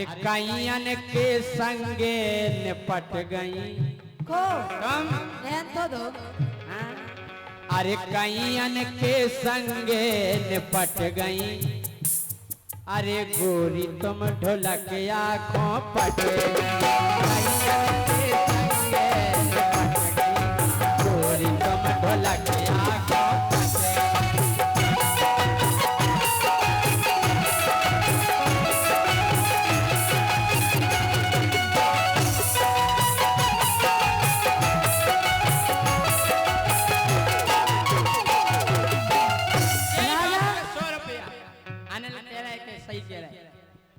अरे कैयन के संगे निपट गई को तुम रहन तो दो। हाँ? अरे कैयन के संगे निपट गई। अरे गोरी तुम ढोलक आँखों पट गई। कैयन के संगे निपट गई। गोरी तुम ढोलक आँखों पट गई।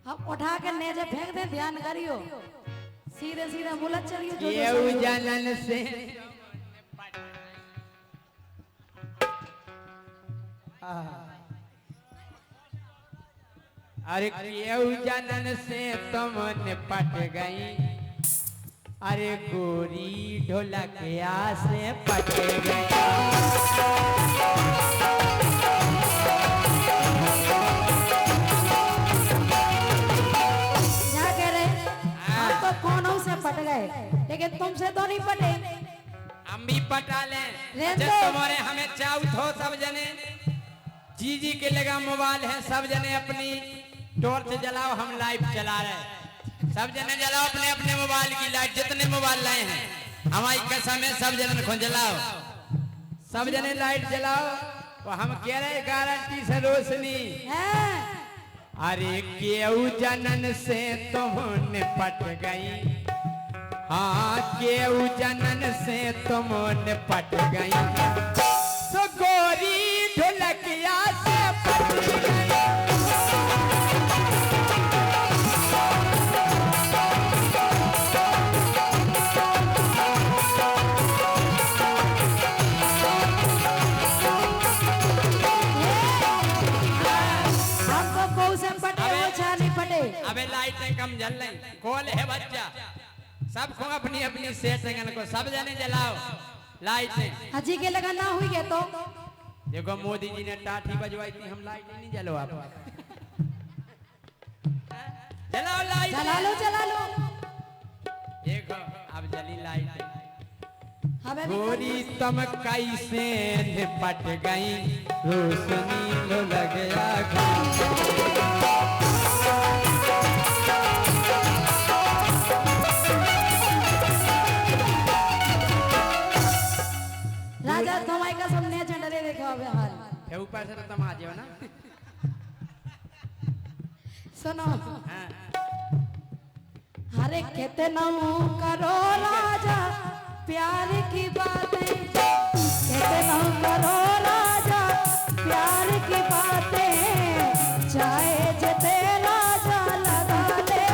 हम उठा के नेजे फेंक दे, ध्यान करियो, सीधे सीधे मुलत चलियो। ये जनन से अरे केहू जनन से तुम निपट गई। अरे गोरी ढोलक से पट गई। पट गए लेकिन तुमसे तो नहीं पटे। हम भी पटा लें जब तुम्हारे हमें चाउथ हो सब जने। जी के लगा मोबाइल है, सब जने अपनी टॉर्च जलाओ, हम लाइव चला रहे। सब जने जलाओ अपने अपने मोबाइल की लाइट, जितने मोबाइल लाए हैं हमारी कसम है, सब जने को जलाओ, सब जने लाइट जलाओ। तो हम कह रहे गारंटी से रोशनी। अरे केहू जनन से तुम निपट गई। हाँ केहू जनन से तुम निपट गई। तो गोरी ढोलकिया से पट गई। हमको बहु से पटे वो छा नहीं पटे। अबे लाइटें कम जल रही, कॉल है बच्चा, सबको अपनी अपनी सेटिंग को सब जने जलाओ लाइटें। हजी के लगा ना हुई है तो देखो मोदी जी ने टाठी बजवाई थी, हम लाइट नहीं जलो आप जलाओ लाइट, चला लो चला लो। देखो अब जली लाइट। हमें गोरी तुम कैसे निपट गई। रोशनी लो लग राजा तुम्हारे का सबने झंडे देखो अबे हाल है ऊपर से तो तुम आ जाओ ना। सुनो हरे कितना करो राजा प्यार की बातें, कितना करो राजा प्यार की बातें, चाहे जिते राजा लगा ले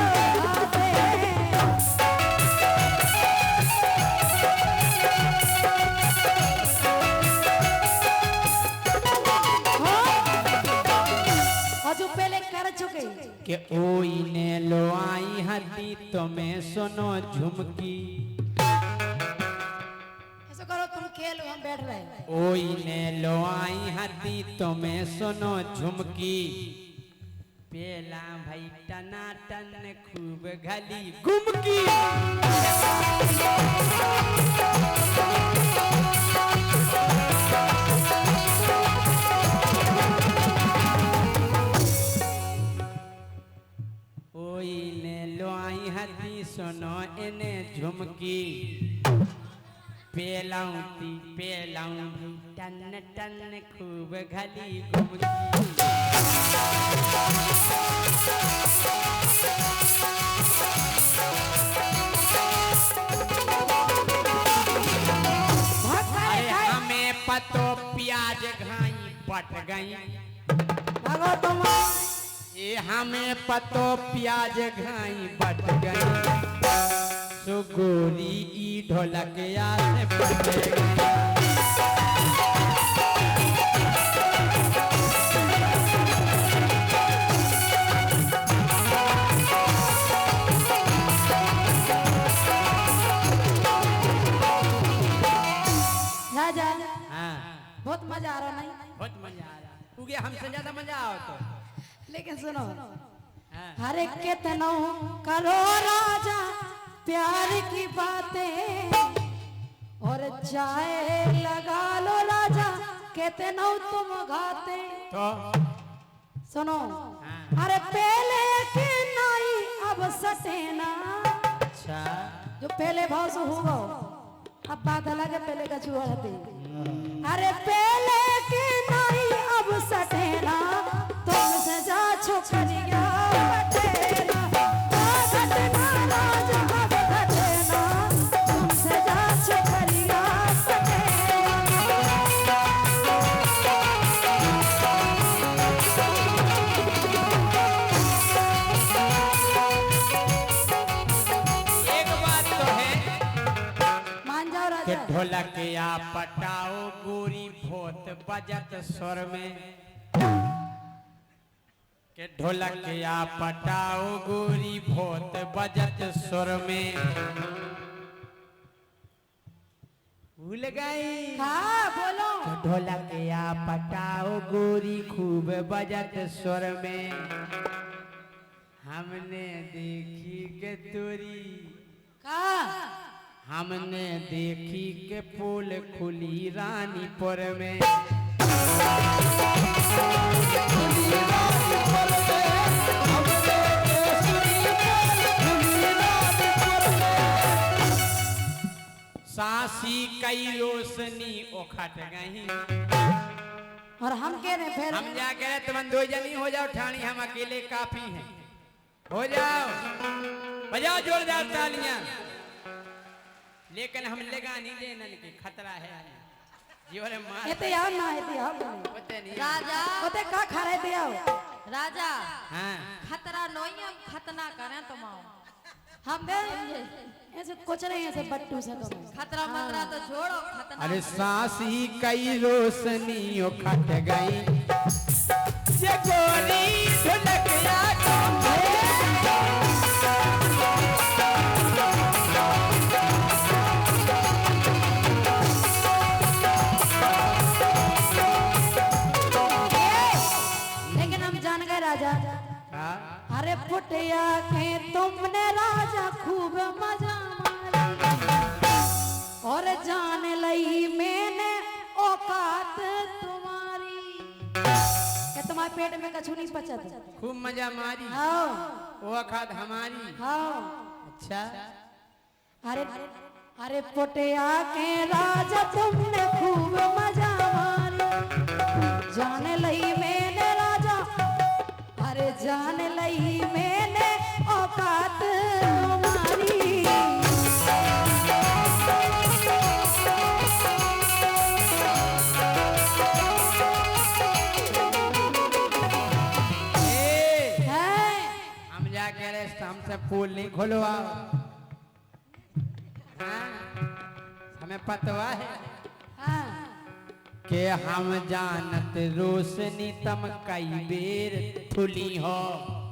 हजू पहले कर चुके कि ओई ने लो आई हती तुम्हें सुनो झुमकी। ऐसा करो तुम खेलो हम बैठ रहे। ओई ने लो आई हती तुम्हें सुनो झुमकी। पेला भाई टना टन खूब घली गुमकी। ओई ने लो आई हती सुनो इन्हें झुमकी। पेलाऊंती पेलाऊंती टन टन खूब घली गुमकी। हमें पतो प्याज घाई पट गई। भागो तुम ये हमें पतो प्याज घाई बट गई। सो गोरी ई ढोलक से पट गई। राजा हाँ बहुत मजा आ रहा नहीं? बहुत मजा आ रहा, क्योंकि हमसे ज्यादा मजा आओ तो। लेकिन सुनो अरे कितनो करो राजा प्यार की बातें और चाहे लगा लो राजा कितनो तुम घाते। तो सुनो अरे पहले के नाई अब सटेना। अच्छा जो पहले भाव से होगा अब बात अलग है, पहले का छुआ रहते। अरे पहले के नाई अब सटेना तुमसे जा छोकरिया बटेना। घटना राजा अब घटना तुमसे जा छोकरिया के ढोलक या पटाओ गोरी भोत बजत स्वर में। के ढोलक या पटाओ गोरी भोत बजत स्वर में। भूल गई हाँ बोलो। के ढोलक या पटाओ गोरी खूब बजत स्वर में। हमने देखी के तोरी हमने देखी के पोल खुली रानीपुर में। सासी कई रोशनी उखट गई। और हम कह रहे फिर हम जा कह रहे तुम दो जनी हो जाओ ठाणी, हम अकेले काफी हैं। हो जाओ बजाओ जोरदार तालियां। लेकिन हम लगा नहीं देने की खतरा है जीवन मार। ये तो यार ना है तो यार पता नहीं राजा ओते का खा रहे थे आओ राजा हाँ खतरा नहीं है, खतना करें तुम आओ। हम दे ऐसे कुछ नहीं ऐसे बट्टू से तो खतरा मतरा तो छोड़ो, खतना अरे सांसी कई रोशनी उखट गई। ये गोरी ढुलकिया लेकिन हम जान गए राजा। अरे पुटिया के तुमने राजा खूब मजा मारा और जान लई मैंने औकात तुम्हारी। क्या तुम्हारे पेट में कछु नहीं पचत? खूब मजा मारी हाँ वो खाद हमारी। हाँ अच्छा अरे अरे पुटिया के राजा तुमने खूब मजा मारी। जान लई मैंने राजा अरे जान लई मैंने औकात तुम्हारी। हम जा कह रहे हमसे पोल नहीं खोलवा। हमें पतवा है हाँ कि हम जानत रोशनी तम कई बेर थुली हो।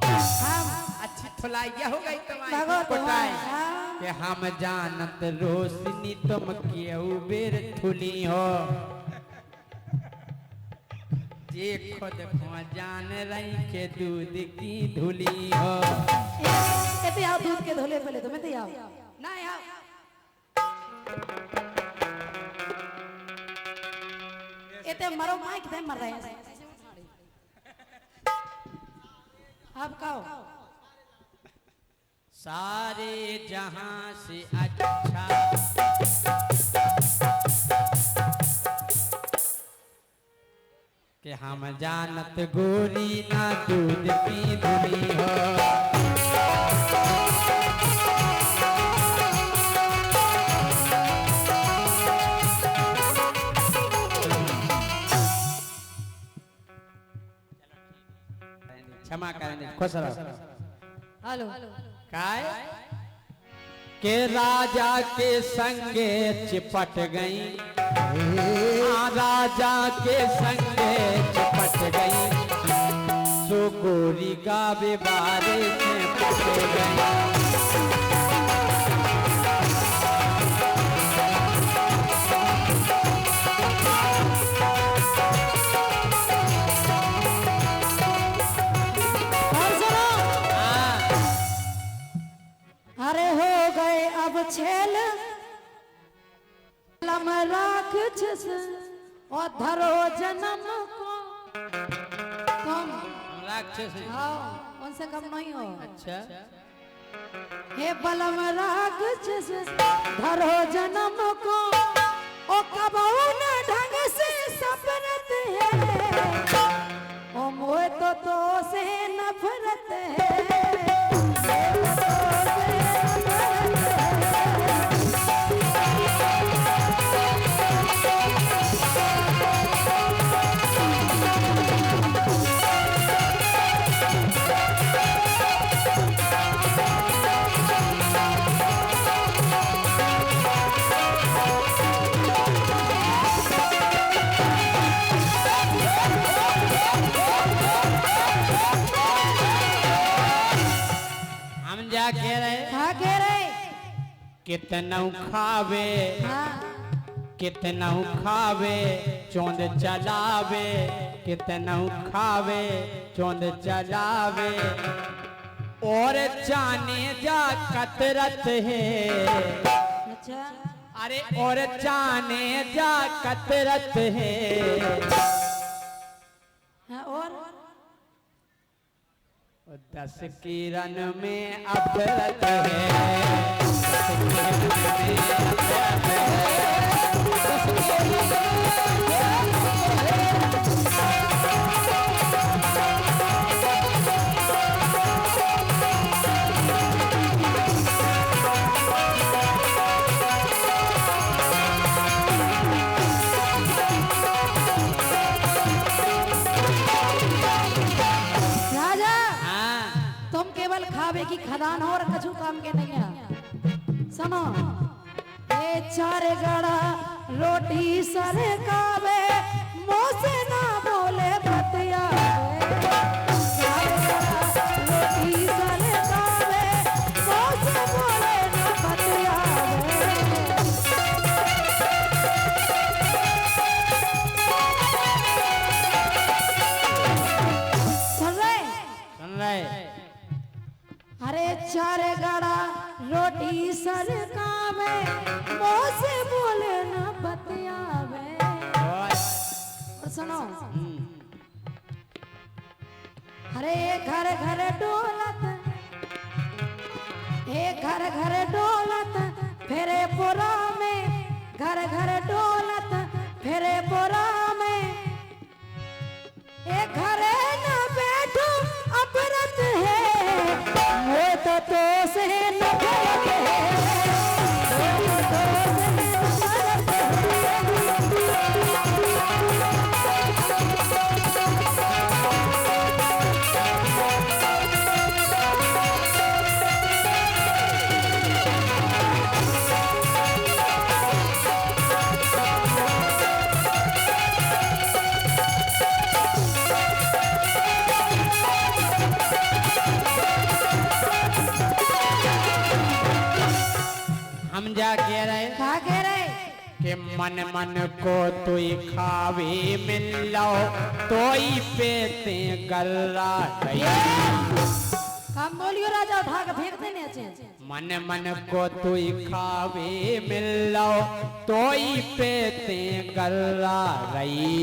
हम अच्छी थुलाइया हो गई भगो तुम्हारी कोटाई। हाँ। कि हम जानत रोशनी तुम केऊ बेर थुली हो। जे खुद को जान रही के दूध की धुली हो। कहते आओ दूध के धोले पहले तुम्हें तो आओ ना आओ। इतने मरो माइक दे मर रहे हैं। अब कहो सारे जहां से अच्छा कि हम जानत गोरी ना दूध की धुली हो। क्षमा करें खुश रहो। हेलो काय के राजा के संगे चिपट गई। राजा के संगे चिपट गई। सो गोरी गावे बारे में पट गई। अरे हो गए अब छेल लम राक्षस और धरो जन्म को तुम राक्षस हैं। हाँ उनसे कम नहीं हो। अच्छा हे बलम राक्षस धरो जन्म को ओ कबहू न ढंग से सपरत है ओ मोए तो से नफरत है कह रहे हाँ कह रहे कितना खावे हाँ कितना खावे चौंद चलावे कितना खावे चौंद चलावे और जाने जा कतरत है। अच्छा अरे और जाने जा कतरत है। हाँ और 10 किरण में अफरत है। 10 किरण में अफरत खावे की खदान और कछु काम के नहीं है। सुनो ये चार गड़ा रोटी सर कावे मुंह से ना बोले बतिया रोटी सर कावे मुंह से बोले ना बतिया सुन रहे अरे चार गड़ा रोटी सरकावे मुंह से बोले ना बतियावे। और सुनो अरे घर घर डोलत घर घर डोलत फेरे पुरा में घर घर डोलत फेरे पुरा में एक घरे न बैठो अपरत है वो तो से नफरत है। हम जा कह रहे क्या कह रहे कि मन मन को तू खावे मिलो तो पेते गल्ला काम बोलियो राजा उठा के फेंक देने अच्छे। मन मन को तू खावे मिलो तो पेते गल्ला रही।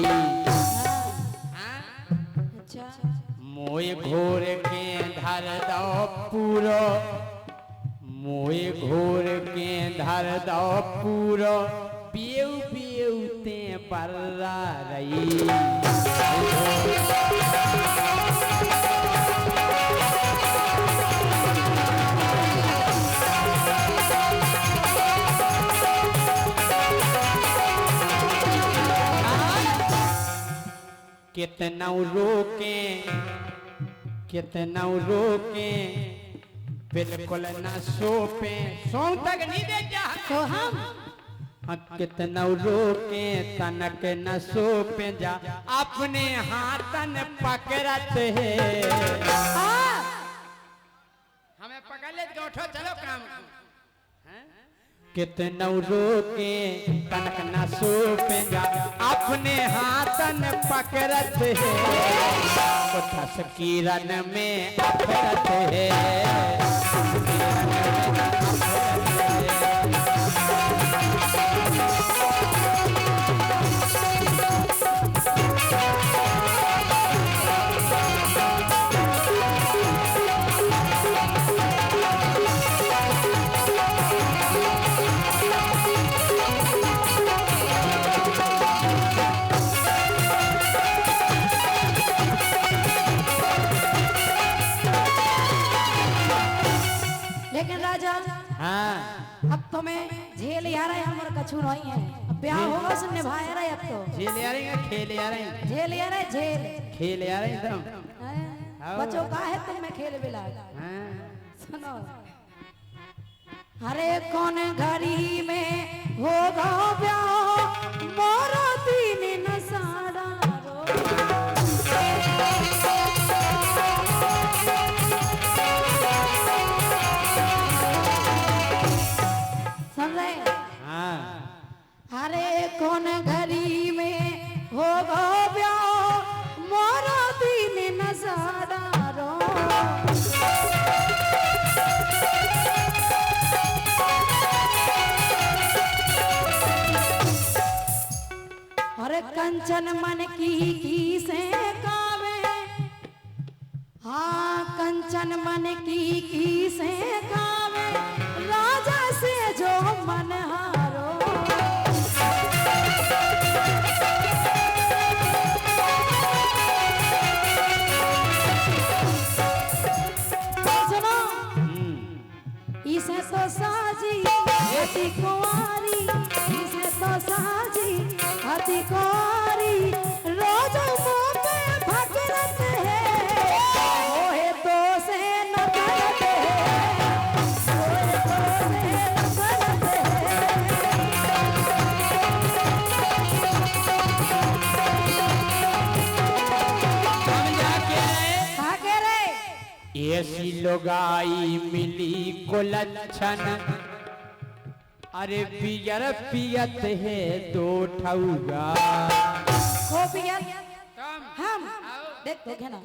अच्छा मोए घोर के धर दो पूरो मोए घोर के धर दो पूरो पियऊ पियऊ ते पर्रा रही। कितना रोके बिल्कुल न सोपे सो तक नहीं दे जा तो हम कितना रोके तनक न सोपे जा अपने हाथन पकड़त है। हमें पकड़ ले तो उठो चलो काम कितना रोके तनक न सोपे जा अपने हाथन पकड़त है। 10 किरण में अफरत है। लेकिन राजा हाँ अब तुम्हें झेल यार है हमर कछु नहीं है अब ब्याह होगा से निभाए रहे अब तो झेल आ रही है खेल आ रही है झेल यार है झेल खेल आ रही एकदम हैं? बच्चों का है तुम में खेल बिला हाँ सुनो अरे कौन घड़ी में होगा ब्याह मोरा तीन नसाड़ा समझे हाँ अरे कौन घड़ी में होगा ब्याह मोरा तीन नसाड़ा अरे कंचन मन की से कावे हाँ कंचन मन की से कावे राजा से जो मन हारो सुनो इसे तो साजी अति कुंवारी इसे तो साजी अति कुंवारी रोज मुंह पे भगरत है ओहे तो से न करत है ओहे तो से न करत हम जाके है आगे रे ऐसी लोगाई मिली को लक्षण अरे पियर पियत है दो ठौगा को पियत हम देख तो घेना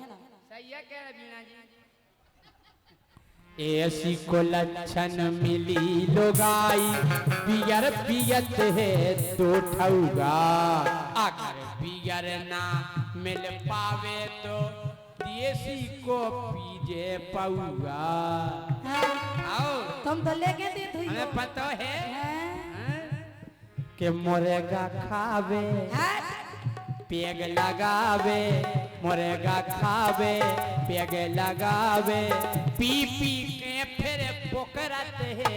ऐसी को लक्षण मिली लोगाई पियर पियत है दो ठौगा अगर पियर ना मिल पावे तो देसी को पीजे पाऊगा हाँ, आओ तुम तो लेके दे थी हमें पता है कि मोरेगा खावे पेग लगावे मोरेगा खावे पेग लगावे पी पी के फिर पोकरत है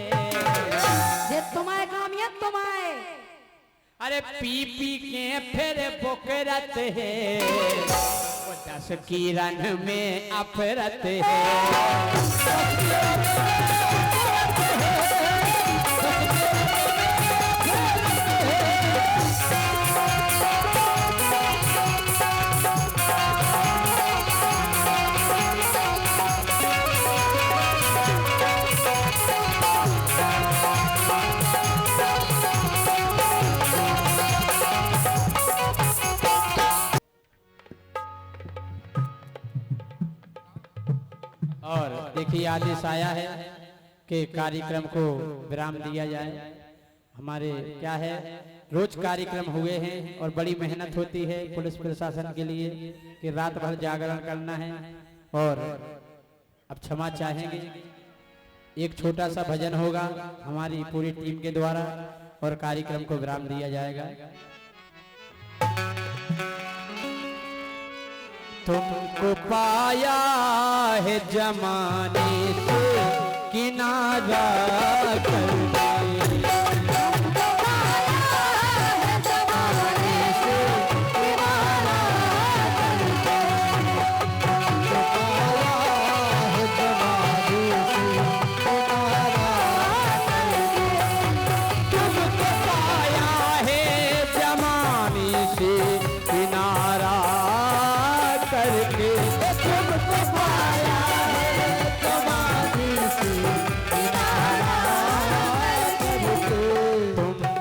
जे तुम्हारे काम ये तुम्हारे अरे पी पी के फिर पोकरत है वो 10 किरण में अफरत है और देखिए आदेश आया है कि कार्यक्रम को विराम दिया जाए हमारे क्या है रोज कार्यक्रम हुए हैं और बड़ी मेहनत होती है पुलिस प्रशासन के लिए कि रात भर जागरण करना है और अब क्षमा चाहेंगे एक छोटा सा भजन होगा हमारी पूरी टीम के द्वारा और कार्यक्रम को विराम दिया जाएगा तुमको पाया है जमाने से किनारा करके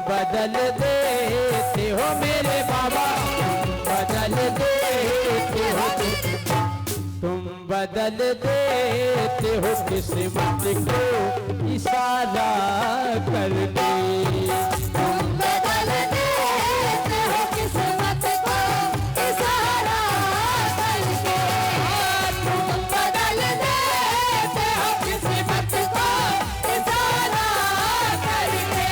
बदल देते हो मेरे बाबा बदल देते हो तुम बदल देते हो किस्मत को इशारा करके तुम बदल देते हो किस्मत को इशारा करके तुम बदल देते हो किस्मत को इशारा करके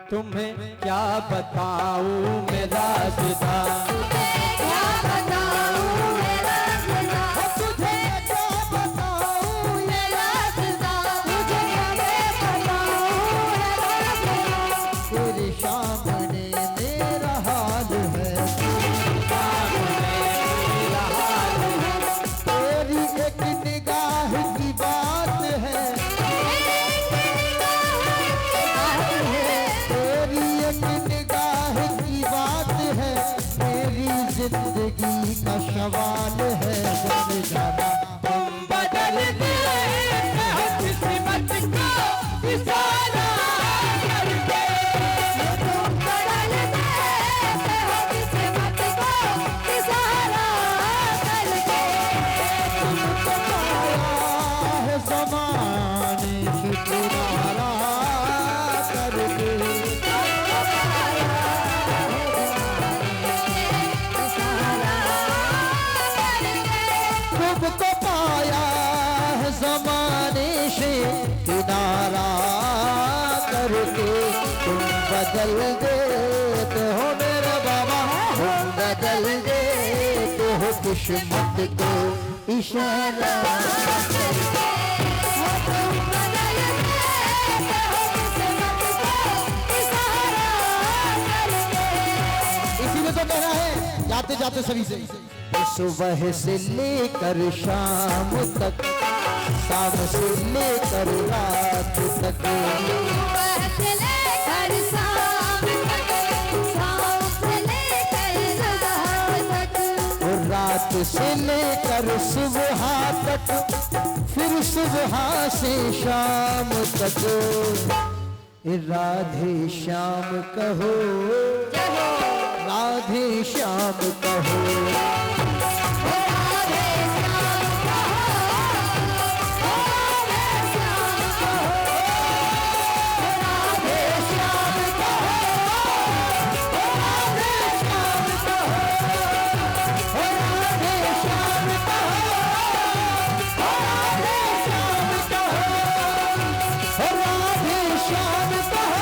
तुम्हें क्या बताऊं मेरा जुदा, क्या बताऊं मेरा जुदा, तुझे क्या बताऊं मेरा जुदा, तुझे क्या बताऊं मेरा जुदा, तेरे सामने मेरा हाल है, तेरी एक निगाह की बात है, तेरी एक निगाह की बात है, मेरी जिंदगी का सवाल है। जब जाना तुम बदल गए हो किस्मत को इशारा करके, तुम बदल देते हो किस्मत को इशारा करके, तुमको पाया है ज़माने से किनारा करके, तुमको पाया है ज़माने से किनारा करके, तुम बदल देते हो मेरे बाबा, तुम बदल देते हो किस्मत को इशारा करके। तुम बदल देते हो किस्मत को इशारा करके, इसीलिए तो कहना है जाते जाते सभी से, सुबह से लेकर शाम तक, शाम से लेकर रात तक, सुबह से लेकर शाम तक, शाम से लेकर रात तक, और रात से लेकर सुबह तक, फिर सुबह से शाम तक, राधे श्याम कहो, राधे श्याम कहो, राधे श्याम कहो, राधे श्याम कहो, राधे श्याम कहो, राधे श्याम कहो, राधे श्याम कहो, राधे श्याम कहो,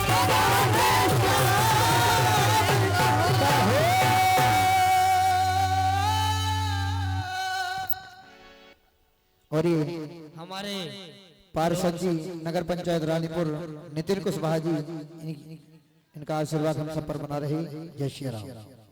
राधे श्याम कहो, और ये हमारे पार्षद जी नगर पंचायत रानीपुर नितिन कुशवाहा जी, इनका आशीर्वाद हम सब पर बना रहे। जय श्री राम।